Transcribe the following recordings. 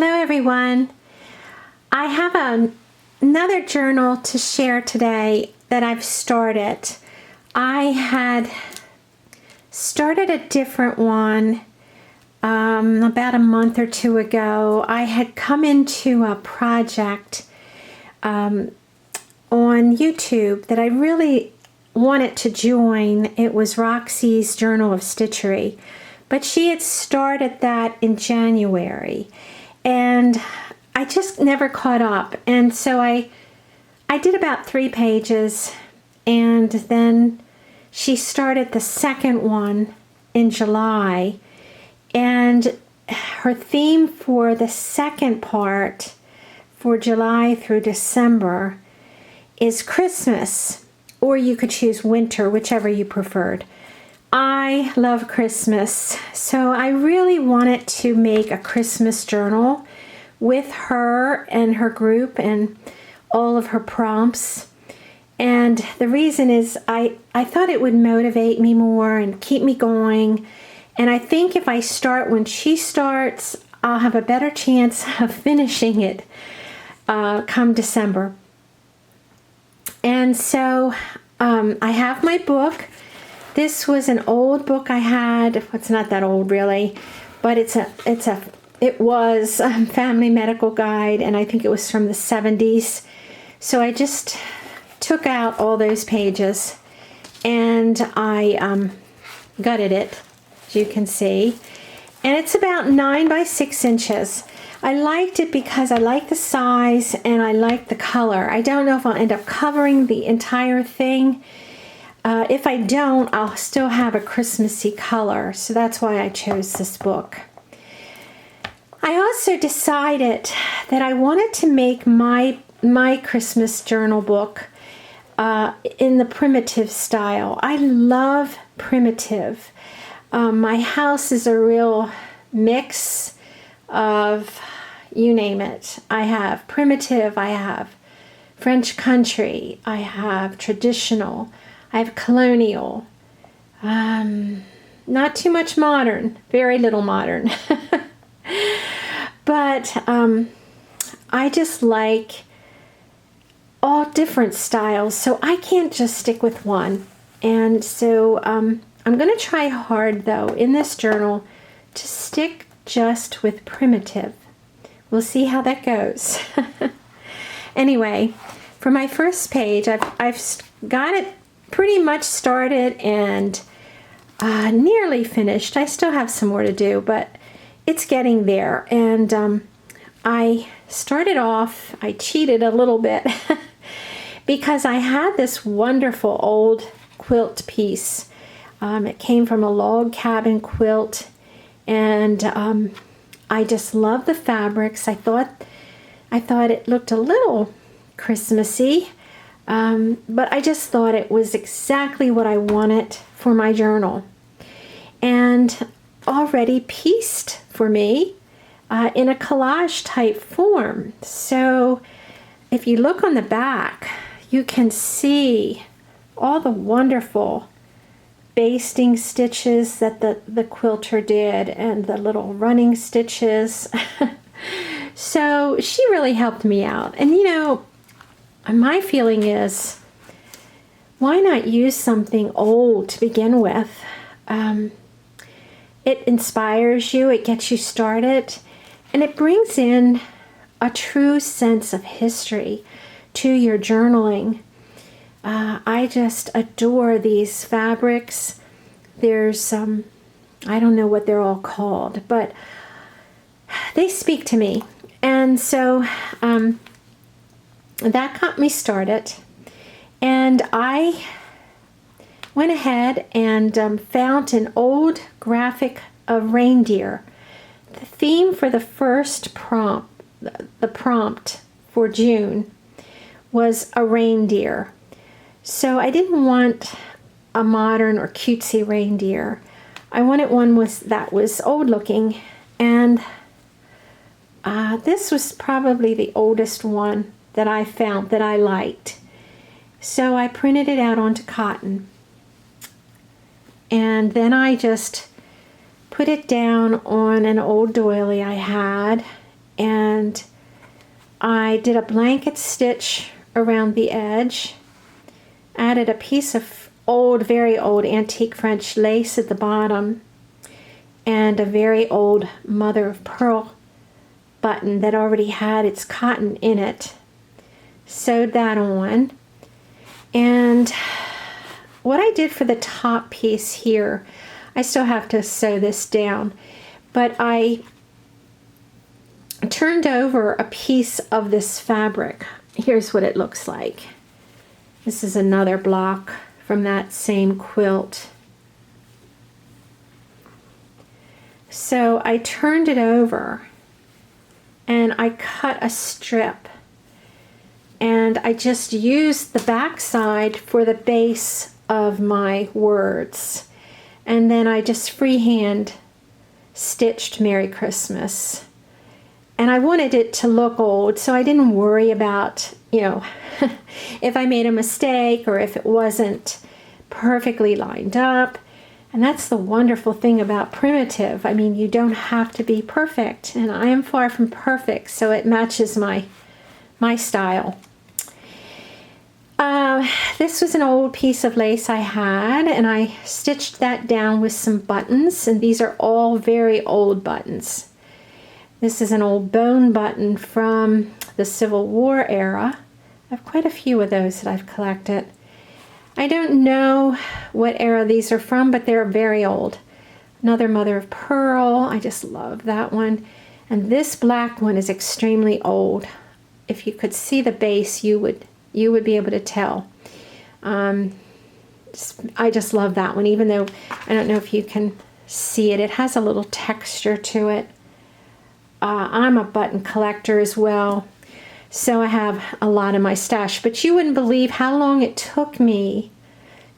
Hello everyone. I have another journal to share today that I've started. I had started a different one about a month or two ago. I had come into a project on YouTube that I really wanted to join. It was Roxy's Journal of Stitchery, but she had started that in January. And I just never caught up. And so I did about 3 pages, and then she started the second one in July. And her theme for the second part for July through December is Christmas, or you could choose winter, whichever you preferred. I love Christmas, so I really wanted to make a Christmas journal with her and her group and all of her prompts. And the reason is I thought it would motivate me more and keep me going. And I think if I start when she starts, I'll have a better chance of finishing it come December. And so I have my book. This was an old book I had. It's not that old really, but it was a family medical guide, and I think it was from the 70s. So I just took out all those pages and I gutted it, as you can see. And it's about 9 by 6 inches. I liked it because I like the size and I like the color. I don't know if I'll end up covering the entire thing. If I don't, I'll still have a Christmassy color, so that's why I chose this book. I also decided that I wanted to make my Christmas journal book in the primitive style. I love primitive. My house is a real mix of, you name it. I have primitive, I have French country, I have traditional, I have colonial, not too much modern, very little modern. But I just like all different styles, so I can't just stick with one. And so I'm going to try hard, though, in this journal to stick just with primitive. We'll see how that goes. Anyway, for my first page, I've got it pretty much started and nearly finished. I still have some more to do, but it's getting there. And I started off, I cheated a little bit because I had this wonderful old quilt piece. It came from a log cabin quilt, and I just love the fabrics. I thought it looked a little Christmassy. But I just thought it was exactly what I wanted for my journal, and already pieced for me in a collage type form. So if you look on the back, you can see all the wonderful basting stitches that the quilter did and the little running stitches. So she really helped me out. And you know, my feeling is, why not use something old to begin with? It inspires you, it gets you started, and it brings in a true sense of history to your journaling. I just adore these fabrics. There's I don't know what they're all called, but they speak to me. And so that got me started, and I went ahead and found an old graphic of reindeer. The theme for the first prompt, the prompt for June, was a reindeer. So I didn't want a modern or cutesy reindeer. I wanted one that was old looking, and this was probably the oldest one that I found that I liked. So I printed it out onto cotton, and then I just put it down on an old doily I had and I did a blanket stitch around the edge, added a piece of old, very old antique French lace at the bottom, and a very old mother of pearl button that already had its cotton in it. Sewed that on. And what I did for the top piece here, I still have to sew this down, but I turned over a piece of this fabric. Here's what it looks like. This is another block from that same quilt. So I turned it over and I cut a strip, and I just used the back side for the base of my words, and then I just freehand stitched Merry Christmas. And I wanted it to look old, so I didn't worry about, if I made a mistake or if it wasn't perfectly lined up. And that's the wonderful thing about primitive. I mean, you don't have to be perfect, and I am far from perfect, so it matches my style. This was an old piece of lace I had, and I stitched that down with some buttons, and these are all very old buttons. This is an old bone button from the Civil War era. I have quite a few of those that I've collected. I don't know what era these are from, but they're very old. Another mother of pearl. I just love that one. And this black one is extremely old. If you could see the base, you would be able to tell. I just love that one, even though I don't know if you can see it. It has a little texture to it. I'm a button collector as well, so I have a lot in my stash, but you wouldn't believe how long it took me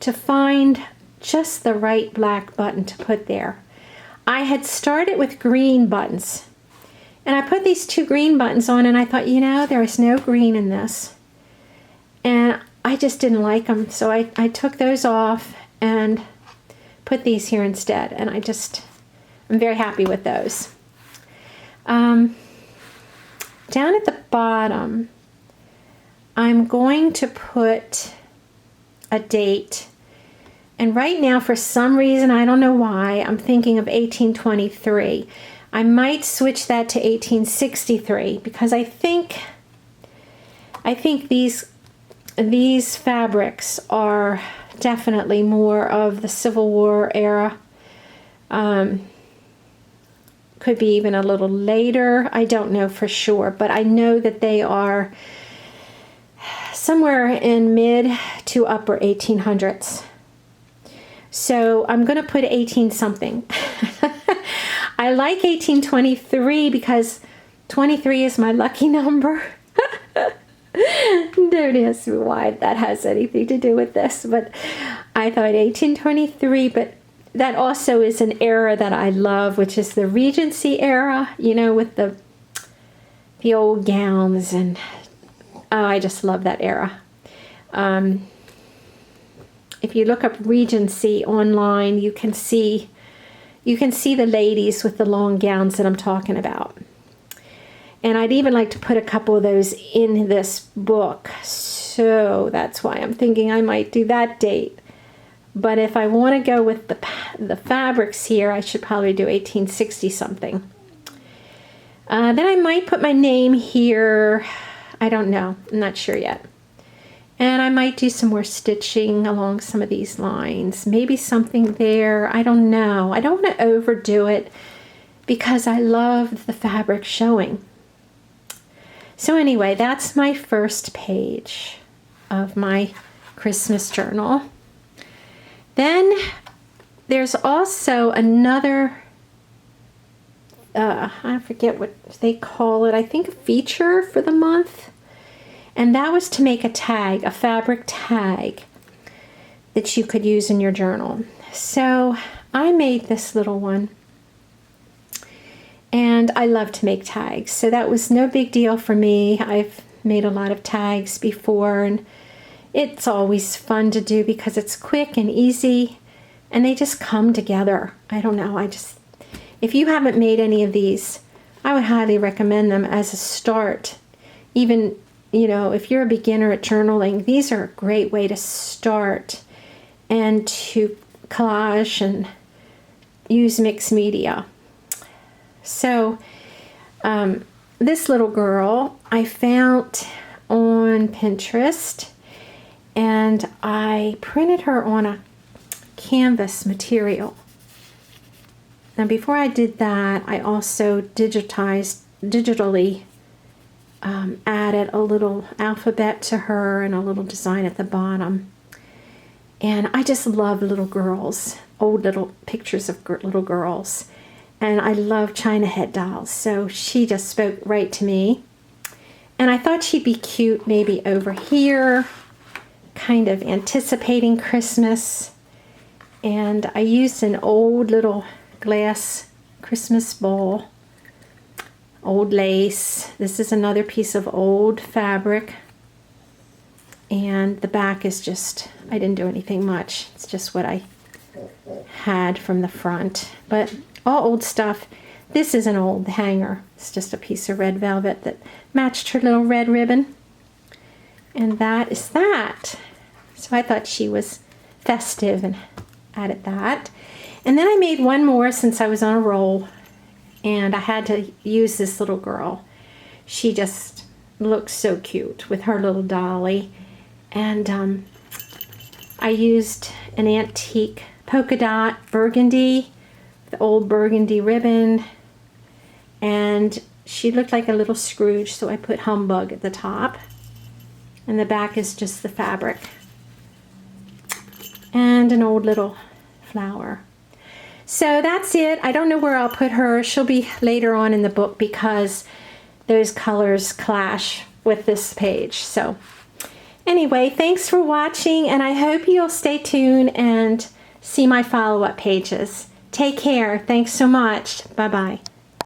to find just the right black button to put there. I had started with green buttons, and I put these 2 green buttons on, and I thought, there is no green in this, and I just didn't like them, so I took those off and put these here instead, and I'm very happy with those. Down at the bottom, I'm going to put a date. And right now, for some reason, I don't know why, I'm thinking of 1823. I might switch that to 1863 because I think these fabrics are definitely more of the Civil War era. Could be even a little later. I don't know for sure, but I know that they are somewhere in mid to upper 1800s. So I'm going to put 18 something. I like 1823 because 23 is my lucky number. Don't ask me why that has anything to do with this, but I thought 1823, but that also is an era that I love, which is the Regency era, with the old gowns, and I just love that era. If you look up Regency online, you can see the ladies with the long gowns that I'm talking about. And I'd even like to put a couple of those in this book, so that's why I'm thinking I might do that date. But if I want to go with the fabrics here, I should probably do 1860 something. Then I might put my name here. I don't know. I'm not sure yet. And I might do some more stitching along some of these lines. Maybe something there. I don't know. I don't want to overdo it because I love the fabric showing. So anyway, that's my first page of my Christmas journal. Then there's also another, I forget what they call it, I think a feature for the month. And that was to make a tag, a fabric tag that you could use in your journal. So I made this little one. And I love to make tags. So that was no big deal for me. I've made a lot of tags before, and it's always fun to do because it's quick and easy, and they just come together. I don't know, if you haven't made any of these, I would highly recommend them as a start. Even, you know, if you're a beginner at journaling, these are a great way to start and to collage and use mixed media. So this little girl I found on Pinterest, and I printed her on a canvas material. Now before I did that, I also digitally added a little alphabet to her and a little design at the bottom. And I just love little girls, old little pictures of little girls. And I love China head dolls, so she just spoke right to me. And I thought she'd be cute maybe over here, kind of anticipating Christmas. And I used an old little glass Christmas bowl, old lace. This is another piece of old fabric. And the back is just, I didn't do anything much. It's just what I had from the front. But all old stuff. This is an old hanger. It's just a piece of red velvet that matched her little red ribbon. And that is that. So I thought she was festive and added that. And then I made one more since I was on a roll. And I had to use this little girl. She just looks so cute with her little dolly. And I used an antique polka dot burgundy, the old burgundy ribbon, and she looked like a little Scrooge, so I put humbug at the top, and the back is just the fabric, and an old little flower. So that's it. I don't know where I'll put her. She'll be later on in the book because those colors clash with this page. So anyway, thanks for watching, and I hope you'll stay tuned and see my follow-up pages. Take care. Thanks so much. Bye-bye.